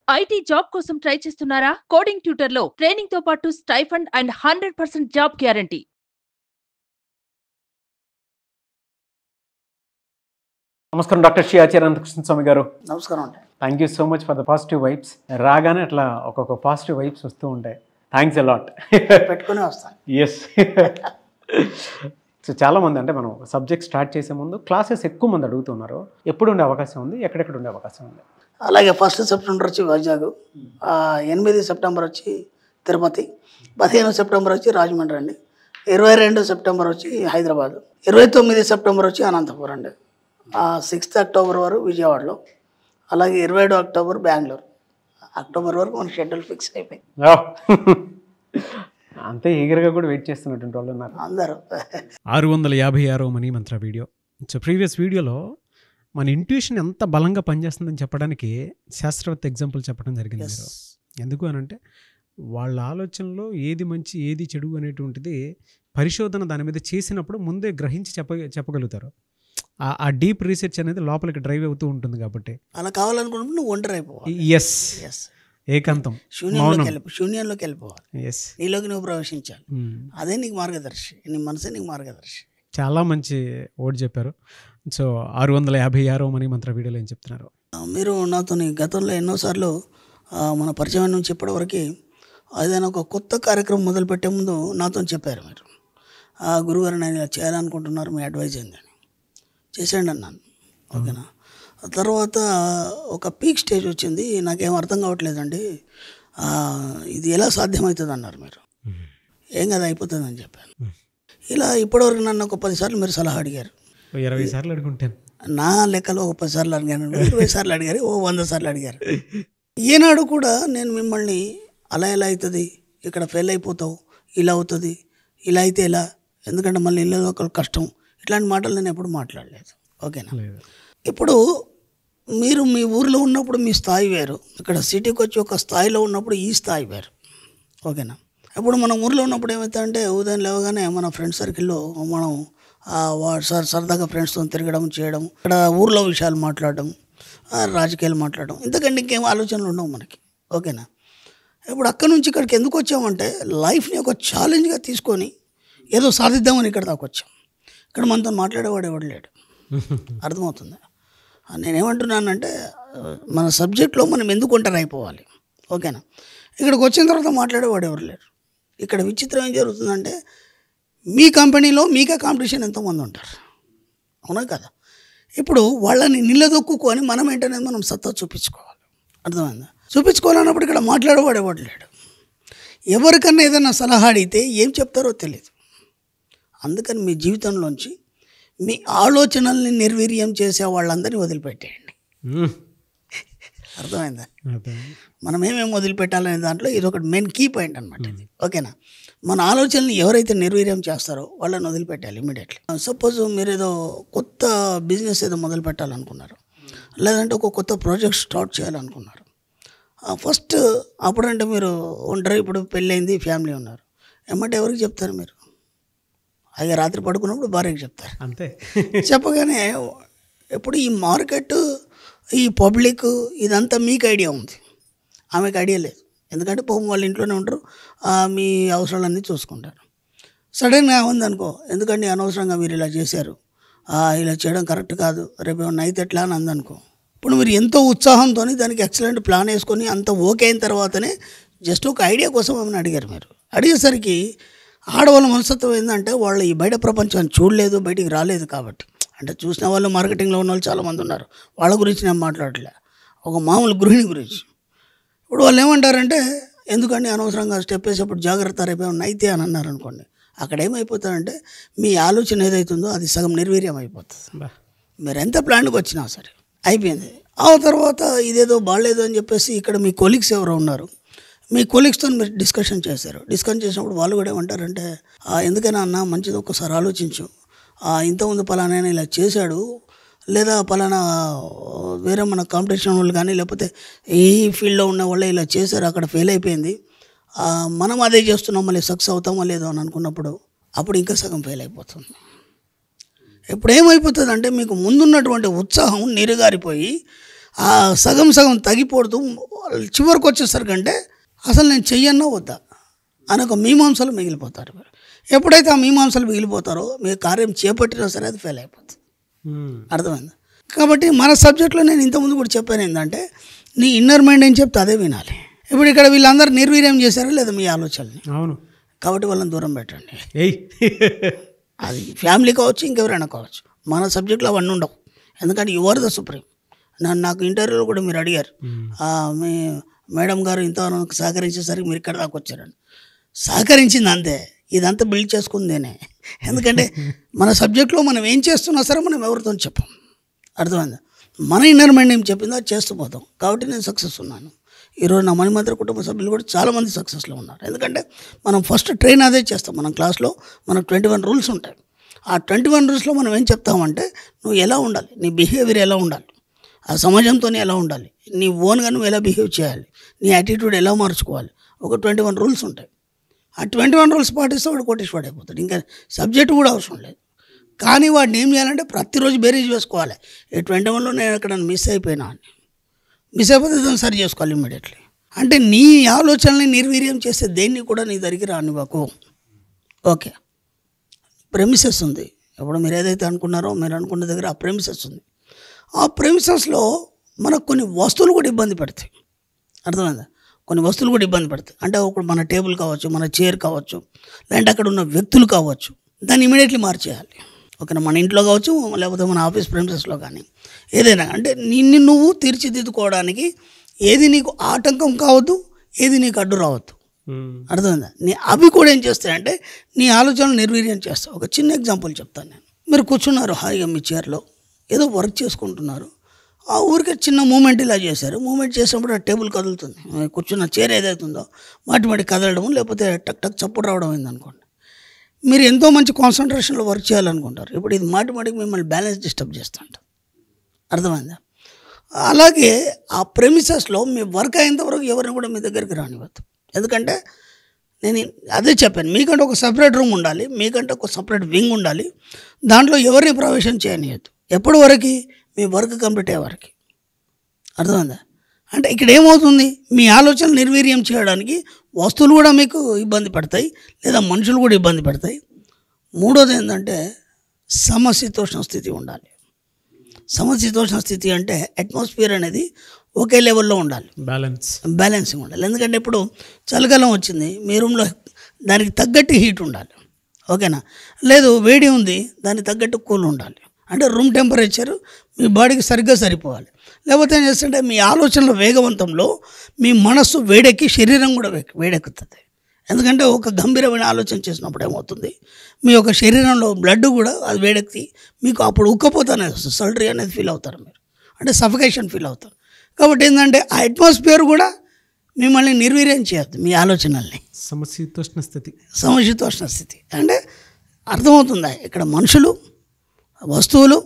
IT job కోసం try చేస్తున్నారా? Coding ట్యూటర్లో training తో పాటు స్టైఫండ్ అండ్ 100% జాబ్ గ్యారంటీ. నమస్కారం డాక్టర్ శ్రీ ఆచార్య అనంతకృష్ణ స్వామి గారు. నమస్కారం అండి. Thank you so much for the positive vibes. రాగానే అట్లా ఒక్కొక్క పాజిటివ్ వైబ్స్ వస్తూ ఉంటాయి. Thanks a lot. పెట్టుకునే వస్తాను. ఎస్. సో చాలామంది అంటే మనం సబ్జెక్ట్ స్టార్ట్ చేసే ముందు క్లాసెస్ ఎక్కువ మంది అడుగుతున్నారు. ఎప్పుడు ఉండే అవకాశం ఉంది, ఎక్కడెక్కడ ఉండే అవకాశం ఉంది? అలాగే 1 సెప్టెంబర్ వచ్చి వైజాగ్, 8 సెప్టెంబర్ వచ్చి తిరుపతి, 15 సెప్టెంబర్ వచ్చి రాజమండ్రి అండి, 22 సెప్టెంబర్ వచ్చి హైదరాబాద్, 29 సెప్టెంబర్ వచ్చి అనంతపురం అండి, 6 అక్టోబర్ వరకు విజయవాడలో, అలాగే 27 అక్టోబర్ బెంగళూరు. అక్టోబర్ వరకు మన షెడ్యూల్ ఫిక్స్ అయిపోయింది. అంతే ఈగర్గా కూడా వెయిట్ చేస్తున్నటువంటి వాళ్ళు ఉన్నారు అందరూ. 656వ మనీ మంత్ర వీడియో. సో ప్రీవియస్ వీడియోలో మన ఇంట్యూషన్ ఎంత బలంగా పనిచేస్తుందని చెప్పడానికి శాస్త్రవేత్త ఎగ్జాంపుల్ చెప్పడం జరిగింది. మీరు ఎందుకు అని అంటే వాళ్ళ ఆలోచనలో ఏది మంచి ఏది చెడు అనేటువంటిది పరిశోధన దాని మీద చేసినప్పుడు ముందే గ్రహించి చెప్పగలుగుతారు. ఆ డీప్ రీసెర్చ్ అనేది లోపలికి డ్రైవ్ అవుతూ ఉంటుంది. కాబట్టి అలా కావాలనుకున్నప్పుడు నువ్వు ఒంటరి అయిపోవాలి. ఎస్, ఏకాంతం, శూన్యంలోకి వెళ్ళిపోవాలి. ఎస్, నీలోకి నువ్వు ప్రవేశించాలి. అదే నీకు మార్గదర్శి, నీ మనసే నీకు మార్గదర్శి. చాలా మంచి వర్డ్ చెప్పారు. సో 656వ మనీ మంత్ర వీడియోలో ఏం చెప్తున్నారు? మీరు నాతో గతంలో ఎన్నోసార్లు మన పరిచయం నుంచి ఇప్పటివరకు ఏదైనా ఒక కొత్త కార్యక్రమం మొదలుపెట్టే ముందు నాతో చెప్పారు. మీరు గురుగారు నేను ఇలా చేయాలనుకుంటున్నారు, మీ అడ్వైజ్ ఏందని. చేసేయండి అన్నాను. ఓకేనా. తర్వాత ఒక పీక్ స్టేజ్ వచ్చింది, నాకేం అర్థం కావట్లేదండి, ఇది ఎలా సాధ్యమవుతుంది అన్నారు. మీరు ఏం కదా అయిపోతుందని చెప్పాను. ఇలా ఇప్పటివరకు నన్ను ఒక 10 సార్లు మీరు సలహా అడిగారు. 20 సార్లు అడుగుంటాను. నా లెక్కలో ఒక 10 సార్లు అడిగాను, 20 సార్లు అడిగారు, 100 సార్లు అడిగారు. ఈనాడు కూడా నేను మిమ్మల్ని అలా ఎలా అవుతుంది, ఇక్కడ ఫెయిల్ అయిపోతావు, ఇలా అవుతుంది, ఇలా అయితే ఎలా, ఎందుకంటే మళ్ళీ ఇల్లు ఒక కష్టం, ఇట్లాంటి మాటలు నేను ఎప్పుడు మాట్లాడలేదు. ఓకేనా. ఇప్పుడు మీరు మీ ఊర్లో ఉన్నప్పుడు మీ స్థాయి వేరు, ఇక్కడ సిటీకి వచ్చి ఒక స్థాయిలో ఉన్నప్పుడు ఈ స్థాయి వేరు. ఓకేనా. ఇప్పుడు మనం ఊర్లో ఉన్నప్పుడు ఏమవుతుందంటే ఉదయం లేవగానే మన ఫ్రెండ్ సర్కిల్లో మనం సరదాగా ఫ్రెండ్స్తో తిరగడం చేయడం, ఇక్కడ ఊర్లో విషయాలు మాట్లాడడం, రాజకీయాలు మాట్లాడడం, ఇంతకంటే ఇంకేం ఆలోచనలు ఉండవు మనకి. ఓకేనా. ఇప్పుడు అక్కడి నుంచి ఇక్కడికి ఎందుకు వచ్చామంటే లైఫ్ని ఒక ఛాలెంజ్గా తీసుకొని ఏదో సాధిద్దామని ఇక్కడ దాకా వచ్చాం. ఇక్కడ మనతో మాట్లాడేవాడు ఎవడు లేడు. అర్థమవుతుంది. నేనేమంటున్నానంటే మన సబ్జెక్ట్లో మనం ఎందుకు ఒంటరి అయిపోవాలి. ఓకేనా. ఇక్కడికి వచ్చిన తర్వాత మాట్లాడేవాడు ఎవరు లేరు. ఇక్కడ విచిత్రం ఏం జరుగుతుందంటే మీ కంపెనీలో మీకే కాంపిటీషన్ ఎంతోమంది ఉంటారు, అవునా కదా. ఇప్పుడు వాళ్ళని నిలదొక్కుని మనం ఏంటనేది మనం సత్తా చూపించుకోవాలి. అర్థమైందా. చూపించుకోవాలన్నప్పుడు ఇక్కడ మాట్లాడేవాడు ఎవడు లేడు. ఎవరికన్నా ఏదైనా సలహా అడిగితే ఏం చెప్తారో తెలియదు. అందుకని మీ జీవితంలోంచి మీ ఆలోచనల్ని నిర్వీర్యం చేసే వాళ్ళందరినీ వదిలిపెట్టేయండి. అర్థమైందా. మనం ఏమేమి వదిలిపెట్టాలనే దాంట్లో ఇది ఒకటి మెయిన్ కీ పాయింట్ అనమాట ఇది. ఓకేనా. మన ఆలోచనలు ఎవరైతే నిర్వీర్యం చేస్తారో వాళ్ళని వదిలిపెట్టాలి ఇమీడియట్లీ. సపోజ్ మీరు ఏదో కొత్త బిజినెస్ ఏదో మొదలు పెట్టాలనుకున్నారు, లేదంటే ఒక కొత్త ప్రాజెక్ట్ స్టార్ట్ చేయాలనుకున్నారు. ఫస్ట్ అప్పుడంటే మీరు ఉంటారు, ఇప్పుడు పెళ్ళయింది, ఫ్యామిలీ ఉన్నారు, ఏమంటే ఎవరికి చెప్తారు మీరు? అలాగే రాత్రి పడుకున్నప్పుడు భార్యకి చెప్తారు. అంతే. చెప్పగానే ఎప్పుడు ఈ మార్కెట్, ఈ పబ్లిక్ ఇదంతా మీకు ఐడియా ఉంది, ఆమెకు ఐడియా లేదు. ఎందుకంటే పాపం వాళ్ళు ఇంట్లోనే ఉంటారు, మీ అవసరాలన్నీ చూసుకుంటారు. సడన్గా ఉందనుకో, ఎందుకంటే అనవసరంగా మీరు ఇలా చేశారు, ఇలా చేయడం కరెక్ట్ కాదు, రేపు ఏమన్నా అయితే ఎట్లా అని అందనుకో. ఇప్పుడు మీరు ఎంతో ఉత్సాహంతో దానికి ఎక్సలెంట్ ప్లాన్ వేసుకొని అంత ఓకే అయిన తర్వాతనే జస్ట్ ఒక ఐడియా కోసం ఏమైనా అడిగారు. మీరు అడిగేసరికి ఆడవాళ్ళ మనస్తత్వం ఏంటంటే వాళ్ళు ఈ బయట ప్రపంచాన్ని చూడలేదు, బయటికి రాలేదు కాబట్టి. అంటే చూసిన వాళ్ళు మార్కెటింగ్లో ఉన్న వాళ్ళు చాలామంది ఉన్నారు, వాళ్ళ గురించి నేను మాట్లాడలే, ఒక మామూలు గృహిణి గురించి. ఇప్పుడు వాళ్ళు ఏమంటారంటే ఎందుకంటే అనవసరంగా స్టెప్ వేసేప్పుడు జాగ్రత్త, రేపు ఏమన్నా అయితే అని అన్నారు అనుకోండి, అక్కడ ఏమైపోతుందంటే మీ ఆలోచన ఏదైతుందో అది సగం నిర్వీర్యం అయిపోతుంది. మీరు ఎంత ప్లాన్కి వచ్చినా సరే అయిపోయింది. ఆ తర్వాత ఇదేదో బాగాలేదు అని చెప్పేసి ఇక్కడ మీ కొలీగ్స్ ఎవరో ఉన్నారు, మీ కొలీగ్స్తో మీరు డిస్కషన్ చేశారు. డిస్కషన్ చేసినప్పుడు వాళ్ళు కూడా ఏమంటారంటే ఎందుకైనా అన్న మంచిది ఒక్కసారి ఆలోచించు, ఇంతకుముందు పలానా ఇలా చేశాడు, లేదా పలానా వేరే మన కాంపిటీషన్ వాళ్ళు కానీ లేకపోతే ఈ ఫీల్డ్లో ఉన్న వాళ్ళే ఇలా చేశారు, అక్కడ ఫెయిల్ అయిపోయింది, మనం అదే చేస్తున్నాం, మళ్ళీ సక్సెస్ అవుతామో లేదో అని అనుకున్నప్పుడు అప్పుడు ఇంకా సగం ఫెయిల్ అయిపోతుంది. ఇప్పుడు ఏమైపోతుంది అంటే మీకు ముందున్నటువంటి ఉత్సాహం నీరుగారిపోయి ఆ సగం సగం తగ్గిపోతూ చివరికి వచ్చేసరికంటే అసలు నేను చెయ్యన్నా వద్దా అని ఒక మీమాంసలు మిగిలిపోతారు. ఎప్పుడైతే ఆ మీమాంసలు మిగిలిపోతారో మీరు కార్యం చేపట్టినా సరే అది ఫెయిల్ అయిపోతుంది. అర్థమైంది? కాబట్టి మన సబ్జెక్ట్లో నేను ఇంతకుముందు కూడా చెప్పాను ఏంటంటే నీ ఇన్నర్ మైండ్ ఏం చెప్తే అదే వినాలి. ఇప్పుడు ఇక్కడ వీళ్ళందరూ నిర్వీర్యం చేశారా లేదా మీ ఆలోచనని? అవును. కాబట్టి వాళ్ళని దూరం పెట్టండి. అది ఫ్యామిలీ కావచ్చు, ఇంకెవరైనా కావచ్చు. మన సబ్జెక్ట్లో అవన్నీ ఉండవు. ఎందుకంటే యు ఆర్ ద సుప్రీం. నాకు ఇంటర్వ్యూలో కూడా మీరు అడిగారు, మీ మేడం గారు ఇంతవరకు సహకరించేసరికి మీరు ఇక్కడ దాకా వచ్చారండి. సహకరించింది అంతే, ఇదంతా బిల్డ్ చేసుకుంది నేనే. ఎందుకంటే మన సబ్జెక్ట్లో మనం ఏం చేస్తున్నా సరే మనం ఎవరితో చెప్పాం. అర్థమైందా? మన ఇన్నర్ మైండ్ ఏం చెప్పిందో అది చేస్తూ పోతాం. కాబట్టి నేను సక్సెస్ ఉన్నాను. ఈరోజు నా మణిమంత్ర కుటుంబ సభ్యులు కూడా చాలామంది సక్సెస్లో ఉన్నారు. ఎందుకంటే మనం ఫస్ట్ ట్రైన్ అదే చేస్తాం. మనం క్లాస్లో మనకు 21 రూల్స్ ఉంటాయి. ఆ 21 రూల్స్లో మనం ఏం చెప్తామంటే నువ్వు ఎలా ఉండాలి, నీ బిహేవియర్ ఎలా ఉండాలి, ఆ సమాజంతో ఎలా ఉండాలి, నీ ఓన్గా నువ్వు ఎలా బిహేవ్ చేయాలి, నీ యాటిట్యూడ్ ఎలా మార్చుకోవాలి, ఒక 21 రూల్స్ ఉంటాయి. ఆ 21 రూల్స్ పాటిస్తే వాడు కోటీశ్వరుడు అయిపోతాడు. ఇంకా సబ్జెక్ట్ కూడా అవసరం లేదు. కానీ వాడిని ఏం చేయాలంటే ప్రతిరోజు బేరీజ్ వేసుకోవాలి. ఈ 21లో నేను ఎక్కడ మిస్ అయిపోయినా అని. మిస్ అయిపోతే దాన్ని సరి చేసుకోవాలి ఇమ్మీడియట్లీ. అంటే నీ ఆలోచనల్ని నిర్వీర్యం చేస్తే దేన్ని కూడా నీ దగ్గర రానివ్వకు. ఓకే, ప్రెమిసెస్ ఉంది. ఇప్పుడు మీరు ఏదైతే అనుకున్నారో మీరు అనుకున్న దగ్గర ఆ ప్రెమిసెస్ ఉంది. ఆ ప్రెమిసెస్లో మనకు కొన్ని వస్తువులు కూడా ఇబ్బంది పెడతాయి. అర్థమైందా? కొన్ని వస్తువులు కూడా ఇబ్బంది పడతాయి. అంటే ఒకటి మన టేబుల్ కావచ్చు, మన చైర్ కావచ్చు, లేదంటే అక్కడ ఉన్న వ్యక్తులు కావచ్చు. దాన్ని ఇమీడియట్లీ మార్చేయాలి. ఓకేనా? మన ఇంట్లో కావచ్చు, లేకపోతే మన ఆఫీస్ ప్రెమిసెస్లో కానీ ఏదైనా. అంటే నిన్ను నువ్వు తీర్చిదిద్దుకోవడానికి ఏది నీకు ఆటంకం కావద్దు, ఏది నీకు అడ్డు రావద్దు. అర్థమైందా? అవి కూడా ఏం చేస్తాయంటే నీ ఆలోచనలు నిర్వీర్యం చేస్తావు. ఒక చిన్న ఎగ్జాంపుల్ చెప్తాను నేను. మీరు కూర్చున్నారు హాయిగా మీ చైర్లో, ఏదో వర్క్ చేసుకుంటున్నారు. ఆ ఊరికే చిన్న మూమెంట్ ఇలా చేశారు. మూమెంట్ చేసినప్పుడు ఆ టేబుల్ కదులుతుంది. కూర్చున్న చైర్ ఏదైతుందో మాటి కదలడం, లేకపోతే టక్ టక్ చప్పుడు రావడం అయిందనుకోండి. మీరు ఎంతో మంచి కాన్సన్ట్రేషన్లో వర్క్ చేయాలనుకుంటారు. ఇప్పుడు ఇది మాటికి మిమ్మల్ని బ్యాలెన్స్ డిస్టర్బ్ చేస్తుంటారు. అర్థమైందా? అలాగే ఆ ప్రెమిసెస్లో మీ వర్క్ అయ్యేంతవరకు ఎవరిని కూడా మీ దగ్గరికి రానివ్వద్దు. ఎందుకంటే నేను అదే చెప్పాను, మీకంటే ఒక సపరేట్ రూమ్ ఉండాలి, మీకంటే ఒక సపరేట్ వింగ్ ఉండాలి. దాంట్లో ఎవరిని ప్రవేశం చేయనియద్దు. ఎప్పటి వరకు? మీ వర్క్ కంప్లీట్ అయ్యే వరకు. అర్థమైందా? అంటే ఇక్కడ ఏమవుతుంది, మీ ఆలోచన నిర్వీర్యం చేయడానికి వస్తువులు కూడా మీకు ఇబ్బంది పడతాయి, లేదా మనుషులు కూడా ఇబ్బంది పడతాయి. మూడోది ఏంటంటే సమశీతోష్ణ స్థితి ఉండాలి. సమశీతోష్ణ స్థితి అంటే అట్మాస్ఫియర్ అనేది ఒకే లెవెల్లో ఉండాలి, బ్యాలెన్సింగ్ ఉండాలి. ఎందుకంటే ఇప్పుడు చలికాలం వచ్చింది, మీ రూమ్లో దానికి తగ్గట్టు హీట్ ఉండాలి. ఓకేనా? లేదు వేడి ఉంది, దానికి తగ్గట్టు కూల్ ఉండాలి. అంటే రూమ్ టెంపరేచర్ మీ బాడీకి సరిగ్గా సరిపోవాలి. లేకపోతే ఏం చేస్తుంటే మీ ఆలోచనల వేగవంతంలో మీ మనస్సు వేడెక్కి శరీరం కూడా వేడెక్కుతుంది. ఎందుకంటే ఒక గంభీరమైన ఆలోచన చేసినప్పుడు ఏమవుతుంది, మీ యొక్క శరీరంలో బ్లడ్ కూడా అది వేడెక్కి మీకు అప్పుడు ఉక్కపోత అనేది వస్తుంది, సల్టరీ అనేది ఫీల్ అవుతారు మీరు, అంటే సఫికేషన్ ఫీల్ అవుతారు. కాబట్టి ఏంటంటే ఆ అట్మాస్ఫియర్ కూడా మిమ్మల్ని నిర్వీర్యం చేయద్దు, మీ ఆలోచనల్ని. సమశీతోష్ణ స్థితి అంటే అర్థమవుతుందా? ఇక్కడ మనుషులు, వస్తువులు,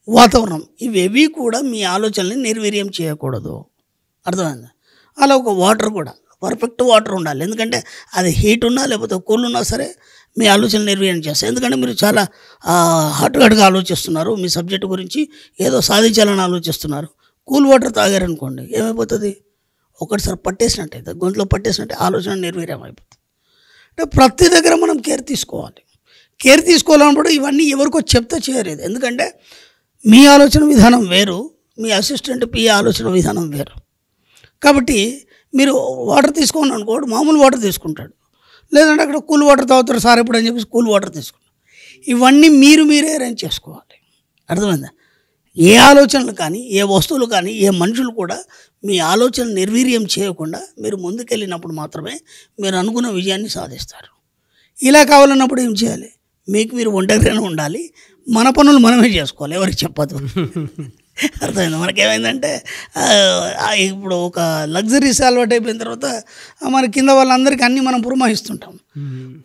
వాతావరణం ఇవేవి కూడా మీ ఆలోచనల్ని నిర్వీర్యం చేయకూడదు. అర్థమైందా? అలా ఒక వాటర్ కూడా పర్ఫెక్ట్ వాటర్ ఉండాలి. ఎందుకంటే అది హీట్ ఉన్నా లేకపోతే కూల్ ఉన్నా సరే మీ ఆలోచనలు నిర్వీర్యం చేస్తాయి. ఎందుకంటే మీరు చాలా హాట్గా ఆలోచిస్తున్నారు, మీ సబ్జెక్టు గురించి ఏదో సాధించాలని ఆలోచిస్తున్నారు. కూల్ వాటర్ తాగారనుకోండి ఏమైపోతుంది, ఒకటిసారి పట్టేసినట్టు అయితే, గొంతులో పట్టేసినట్టే ఆలోచన నిర్వీర్యం అయిపోతుంది. అంటే ప్రతి దగ్గర మనం కేర్ తీసుకోవాలి. కేర్ తీసుకోవాలన్నప్పుడు ఇవన్నీ ఎవరికో చెప్తే చేయలేదు. ఎందుకంటే మీ ఆలోచన విధానం వేరు, మీ అసిస్టెంట్ పిఏ ఆలోచన విధానం వేరు. కాబట్టి మీరు వాటర్ తీసుకోండి అనుకోడు, మామూలు వాటర్ తీసుకుంటాడు, లేదంటే అక్కడ కూల్ వాటర్ తాగుతారు సార్ ఎప్పుడు అని చెప్పేసి కూల్ వాటర్ తీసుకుంటారు. ఇవన్నీ మీరే అరేంజ్ చేసుకోవాలి. అర్థమైందా? ఏ ఆలోచనలు కానీ, ఏ వస్తువులు కానీ, ఏ మనుషులు కూడా మీ ఆలోచన నిర్వీర్యం చేయకుండా మీరు ముందుకెళ్ళినప్పుడు మాత్రమే మీరు అనుకున్న విజయాన్ని సాధిస్తారు. ఇలా కావాలన్నప్పుడు ఏం చేయాలి, మీకు మీరు ఒంటరిగానే ఉండాలి, మన పనులు మనమే చేసుకోవాలి, ఎవరికి చెప్పదు. అర్థమైంది? మనకేమైందంటే ఇప్పుడు ఒక లగ్జరీస్ అలవాటు అయిపోయిన తర్వాత మన కింద వాళ్ళందరికీ అన్నీ మనం పురమాయిస్తుంటాం.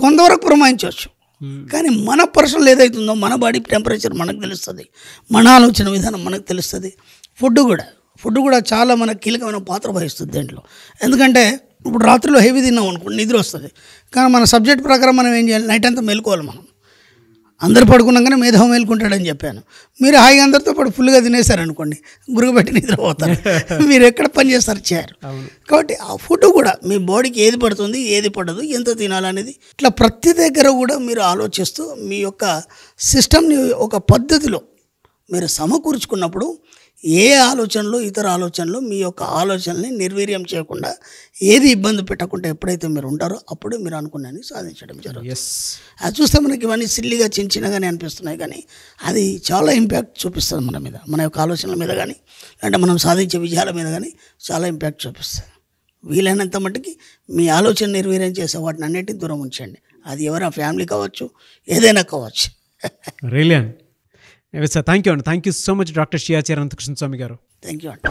కొంతవరకు పురమాయించవచ్చు, కానీ మన పర్సనల్ ఏదైతుందో మన బాడీ టెంపరేచర్ మనకు తెలుస్తుంది, మన ఆలోచన విధానం మనకు తెలుస్తుంది. ఫుడ్ కూడా చాలా మనకు కీలకమైన పాత్ర వహిస్తుంది దీంట్లో. ఎందుకంటే ఇప్పుడు రాత్రిలో హెవీ తిన్నాం అనుకోండి నిద్ర వస్తుంది, కానీ మన సబ్జెక్ట్ ప్రకారం మనం ఏం చేయాలి, నైట్ అంతా మెలుకోవాలి మనం. అందరు పడుకున్నాగానే మేధావి మేలుకుంటాడని చెప్పాను. మీరు హాయిగా అందరితో పాటు ఫుల్గా తినేశారనుకోండి, గురుగుపెట్టి నిద్రపోతారు. మీరు ఎక్కడ పని చేస్తారు చేయరు. కాబట్టి ఆ ఫుడ్ కూడా మీ బాడీకి ఏది పడుతుంది, ఏది పడదు, ఎంత తినాలనేది ఇట్లా ప్రతి దగ్గర కూడా మీరు ఆలోచిస్తూ మీ యొక్క సిస్టమ్ని ఒక పద్ధతిలో మీరు సమకూర్చుకున్నప్పుడు ఏ ఆలోచనలు, ఇతర ఆలోచనలు, మీ యొక్క ఆలోచనల్ని నిర్వీర్యం చేయకుండా, ఏది ఇబ్బంది పెట్టకుండా ఎప్పుడైతే మీరు ఉంటారో అప్పుడు మీరు అనుకున్నది సాధించడం జరుగుతుంది. అది చూస్తే మనకి ఇవన్నీ సిల్లిగా చిన్నగానే అనిపిస్తున్నాయి, కానీ అది చాలా ఇంపాక్ట్ చూపిస్తుంది మన మీద, మన యొక్క ఆలోచనల మీద కానీ, అంటే మనం సాధించే విజయాల మీద కానీ చాలా ఇంపాక్ట్ చూపిస్తుంది. వీలైనంత మట్టుకి మీ ఆలోచన నిర్వీర్యం చేసే వాటిని అన్నిటిని దూరం ఉంచండి. అది ఎవరైనా ఫ్యామిలీ కావచ్చు, ఏదైనా కావచ్చు. రియల్లీ సార్, థ్యాంక్ యూ అండి. Thank you so much doctor Shri Acharya Anantakrishna Swami గారు. థ్యాంక్ యూ అండి.